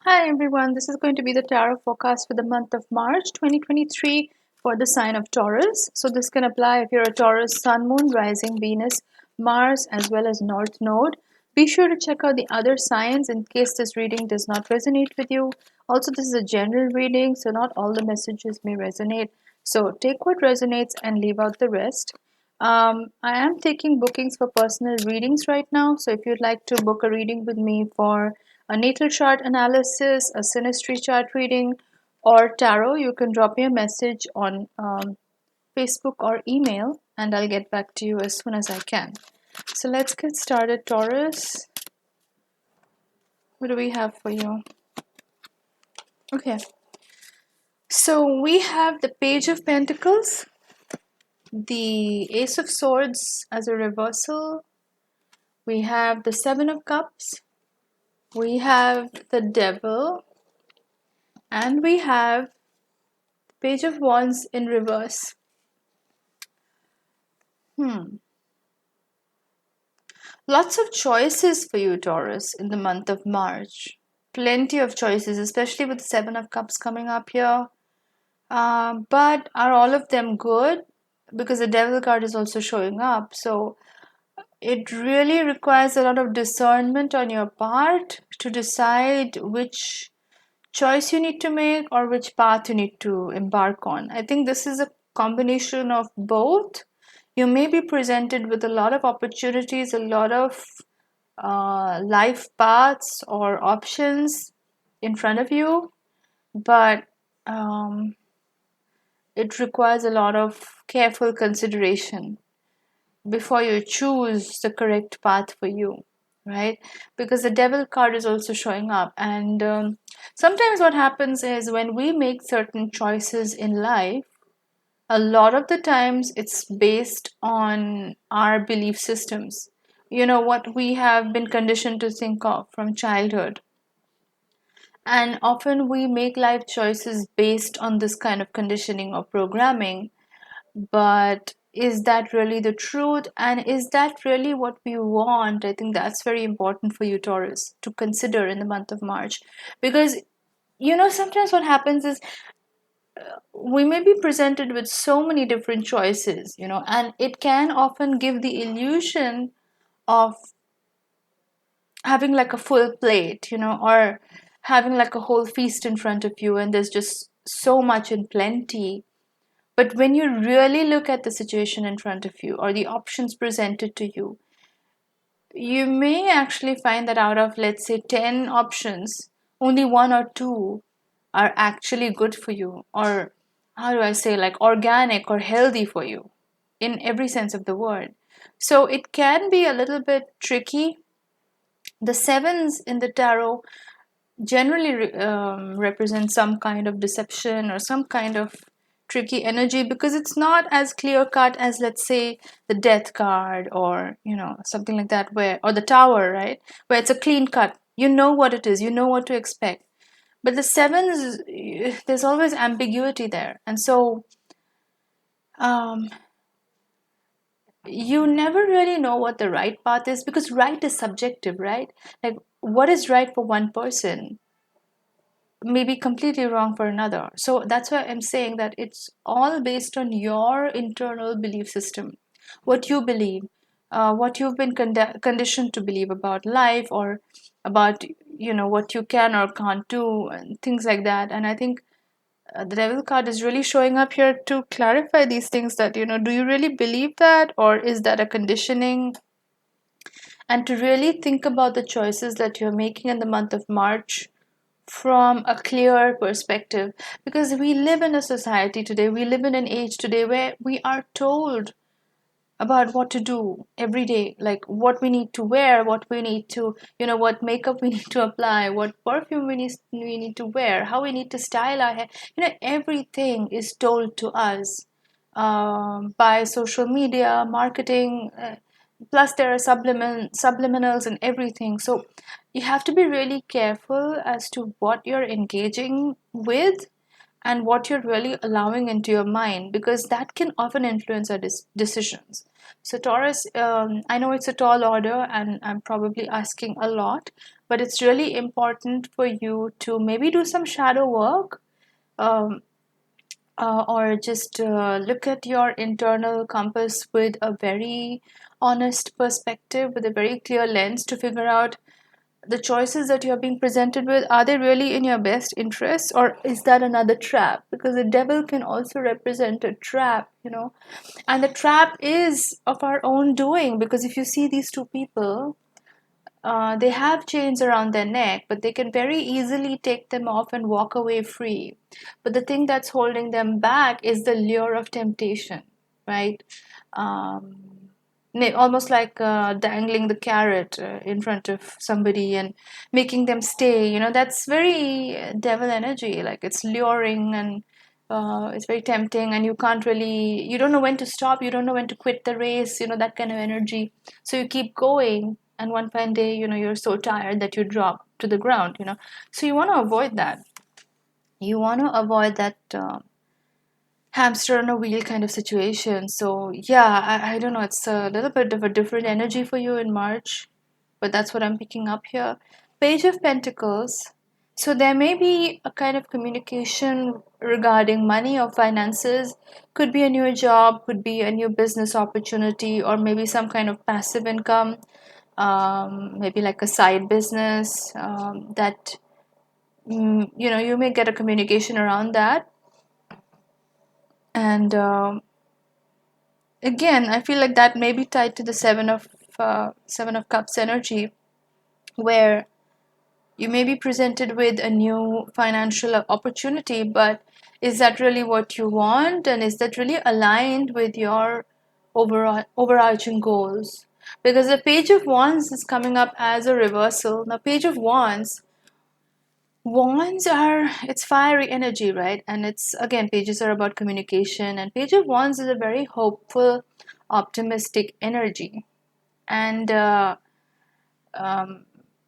Hi everyone, this is going to be the tarot forecast for the month of March 2023 for the sign of Taurus. So this can apply if you're a Taurus Sun, Moon, Rising, Venus, Mars, as well as North Node. Be sure to check out the other signs in case this reading does not resonate with you. Also, this is a general reading, so not all the messages may resonate. So take what resonates and leave out the rest. I am taking bookings for personal readings right now. So if you'd like to book a reading with me for a natal chart analysis, a synastry chart reading, or tarot, you can drop me a message on Facebook or email, and I'll get back to you as soon as I can. So let's get started, Taurus. What do we have for you? Okay. So we have the Page of Pentacles, the Ace of Swords as a reversal. We have the Seven of Cups. We have the Devil. And we have the Page of Wands in reverse. Lots of choices for you, Taurus, in the month of March. Plenty of choices, especially with the Seven of Cups coming up here. But are all of them good? Because the Devil card is also showing up. So it really requires a lot of discernment on your part to decide which choice you need to make or which path you need to embark on. I think this is a combination of both. You may be presented with a lot of opportunities, a lot of life paths or options in front of you, but it requires a lot of careful consideration before you choose the correct path for you, right? Because the Devil card is also showing up, and sometimes what happens is when we make certain choices in life, a lot of the times it's based on our belief systems, what we have been conditioned to think of from childhood. And often we make life choices based on this kind of conditioning or programming. But is that really the truth? And is that really what we want? I think that's very important for you, Taurus, to consider in the month of March. Because, sometimes what happens is we may be presented with so many different choices, and it can often give the illusion of having like a full plate, or having like a whole feast in front of you, and there's just so much in plenty. But when you really look at the situation in front of you or the options presented to you, you may actually find that out of, let's say, 10 options, only one or two are actually good for you, or how do I say, like organic or healthy for you in every sense of the word. So it can be a little bit tricky. The sevens in the tarot generally represent some kind of deception or some kind of tricky energy, because it's not as clear cut as, let's say, the Death card, or something like that, where, or the Tower, right, where it's a clean cut, what it is, what to expect. But the sevens, there's always ambiguity there, and so you never really know what the right path is, because right is subjective, right? Like, what is right for one person may be completely wrong for another. So that's why I'm saying that it's all based on your internal belief system, what you believe, what you've been conditioned to believe about life, or about what you can or can't do, and things like that. And I think the Devil card is really showing up here to clarify these things, that do you really believe that, or is that a conditioning? And to really think about the choices that you're making in the month of March from a clear perspective, because we live in a society today, we live in an age today where we are told about what to do every day, like what we need to wear, what we need to, what makeup we need to apply, what perfume we need to wear, how we need to style our hair. Everything is told to us by social media marketing. Plus there are subliminals and everything. So you have to be really careful as to what you're engaging with and what you're really allowing into your mind, because that can often influence our decisions. So Taurus, I know it's a tall order and I'm probably asking a lot, but it's really important for you to maybe do some shadow work, um, or just look at your internal compass with a very honest perspective, with a very clear lens, to figure out the choices that you're being presented with, are they really in your best interest, or is that another trap? Because the devil can also represent a trap, and the trap is of our own doing. Because if you see these two people, they have chains around their neck, but they can very easily take them off and walk away free. But the thing that's holding them back is the lure of temptation, right? Um, Almost like dangling the carrot in front of somebody and making them stay. That's very devil energy. Like, it's luring, and it's very tempting, and you don't know when to stop, you don't know when to quit the race, that kind of energy. So you keep going, and one fine day, you're so tired that you drop to the ground. So you want to avoid that. You want to avoid that hamster on a wheel kind of situation. So yeah, I don't know, it's a little bit of a different energy for you in March, but that's what I'm picking up here. Page of Pentacles. So there may be a kind of communication regarding money or finances. Could be a new job, could be a new business opportunity, or maybe some kind of passive income, maybe like a side business, that you may get a communication around that. And again, I feel like that may be tied to the Seven of Cups energy, where you may be presented with a new financial opportunity, but is that really what you want, and is that really aligned with your overarching goals? Because the Page of Wands is coming up as a reversal. Now, Page of Wands it's fiery energy, right? And it's, again, pages are about communication, and Page of Wands is a very hopeful, optimistic energy. And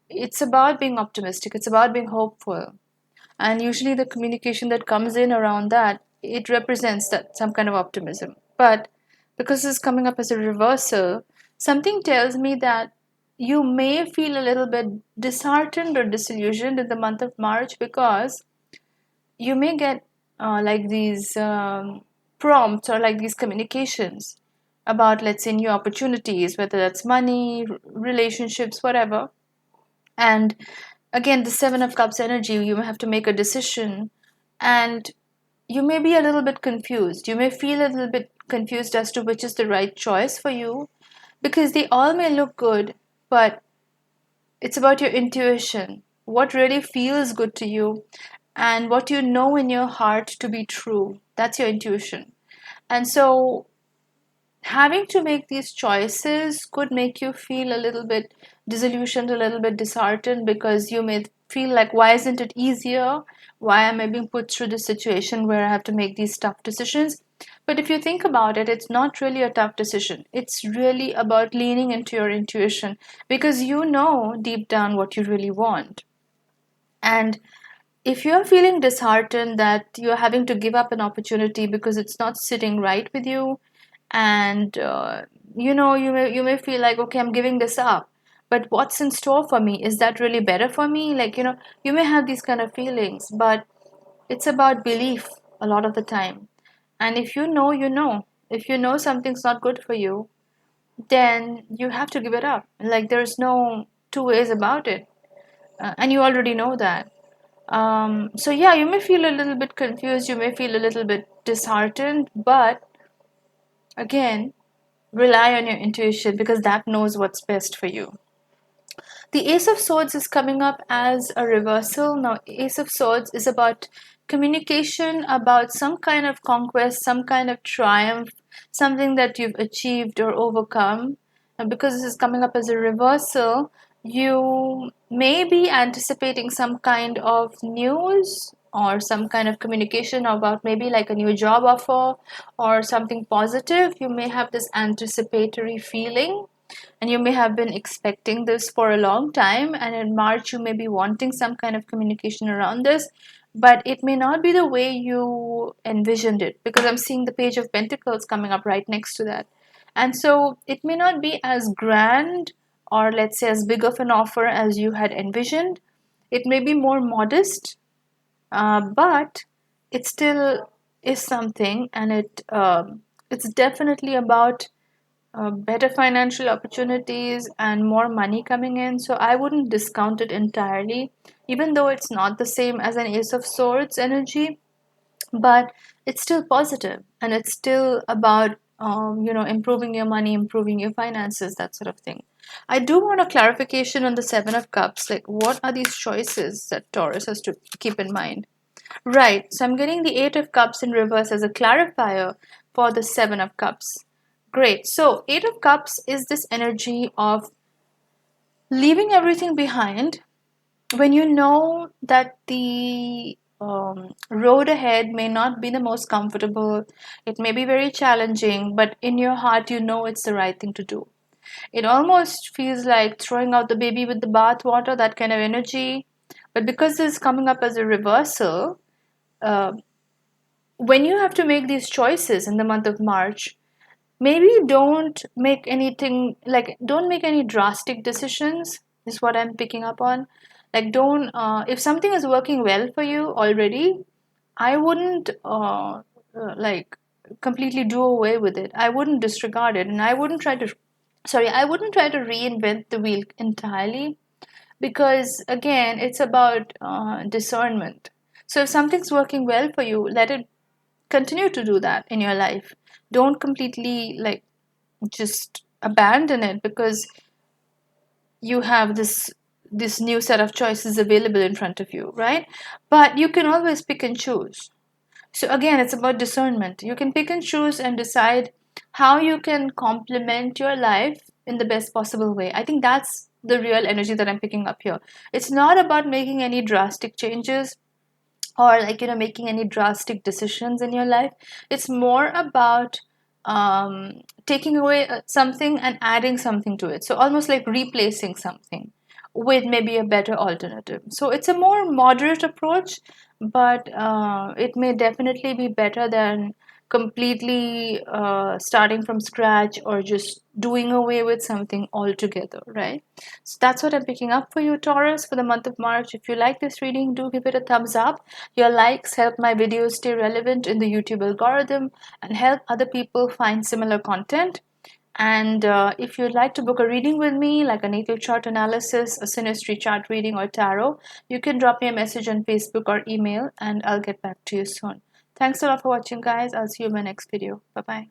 it's about being optimistic, it's about being hopeful. And usually the communication that comes in around that, it represents that some kind of optimism. But because it's coming up as a reversal, something tells me that you may feel a little bit disheartened or disillusioned in the month of March, because you may get like these prompts, or like these communications about, let's say, new opportunities, whether that's money, relationships, whatever. And again, the Seven of Cups energy, you may have to make a decision, and you may be a little bit confused. You may feel a little bit confused as to which is the right choice for you, because they all may look good, but it's about your intuition, what really feels good to you, and what you know in your heart to be true. That's your intuition. And so having to make these choices could make you feel a little bit disillusioned, a little bit disheartened, because you may feel like, why isn't it easier? Why am I being put through this situation where I have to make these tough decisions? But if you think about it, it's not really a tough decision. It's really about leaning into your intuition, because you know deep down what you really want. And if you're feeling disheartened that you're having to give up an opportunity because it's not sitting right with you, and you may feel like, okay, I'm giving this up, but what's in store for me? Is that really better for me? Like, you may have these kind of feelings, but it's about belief a lot of the time. And if if you know something's not good for you, then you have to give it up. Like, there's no two ways about it. And you already know that. So yeah, you may feel a little bit confused, you may feel a little bit disheartened, but again, rely on your intuition, because that knows what's best for you. The Ace of Swords is coming up as a reversal. Now, Ace of Swords is about communication, about some kind of conquest, some kind of triumph, something that you've achieved or overcome. And because this is coming up as a reversal, you may be anticipating some kind of news or some kind of communication about maybe like a new job offer or something positive. You may have this anticipatory feeling, and you may have been expecting this for a long time, and in March you may be wanting some kind of communication around this, but it may not be the way you envisioned it, because I'm seeing the Page of Pentacles coming up right next to that. And so it may not be as grand or let's say as big of an offer as you had envisioned. It may be more modest, but it still is something, and it's definitely about better financial opportunities and more money coming in. So I wouldn't discount it entirely, even though it's not the same as an Ace of Swords energy, but it's still positive, and it's still about improving your money, improving your finances, that sort of thing. I do want a clarification on the Seven of Cups. Like, what are these choices that Taurus has to keep in mind? Right, so I'm getting the Eight of Cups in reverse as a clarifier for the Seven of Cups. Great. So, Eight of Cups is this energy of leaving everything behind when you know that the road ahead may not be the most comfortable. It may be very challenging, but in your heart, you know it's the right thing to do. It almost feels like throwing out the baby with the bathwater, that kind of energy. But because this is coming up as a reversal, uh, when you have to make these choices in the month of March, maybe don't make any drastic decisions, is what I'm picking up on. Like, don't if something is working well for you already, I wouldn't like completely do away with it. I wouldn't disregard it, and I wouldn't try to reinvent the wheel entirely, because again, it's about discernment. So if something's working well for you, let it continue to do that in your life. Don't completely just abandon it because you have this new set of choices available in front of you, right? But you can always pick and choose. So again, it's about discernment. You can pick and choose and decide how you can complement your life in the best possible way. I think that's the real energy that I'm picking up here. It's not about making any drastic changes or making any drastic decisions in your life. It's more about taking away something and adding something to it, so almost like replacing something with maybe a better alternative. So it's a more moderate approach, but it may definitely be better than completely starting from scratch or just doing away with something altogether, right? So that's what I'm picking up for you, Taurus, for the month of March. If you like this reading, do give it a thumbs up. Your likes help my videos stay relevant in the YouTube algorithm and help other people find similar content. And if you'd like to book a reading with me, like a natal chart analysis, a Synastry chart reading, or tarot, you can drop me a message on Facebook or email, and I'll get back to you soon. Thanks a lot for watching, guys. I'll see you in my next video. Bye-bye.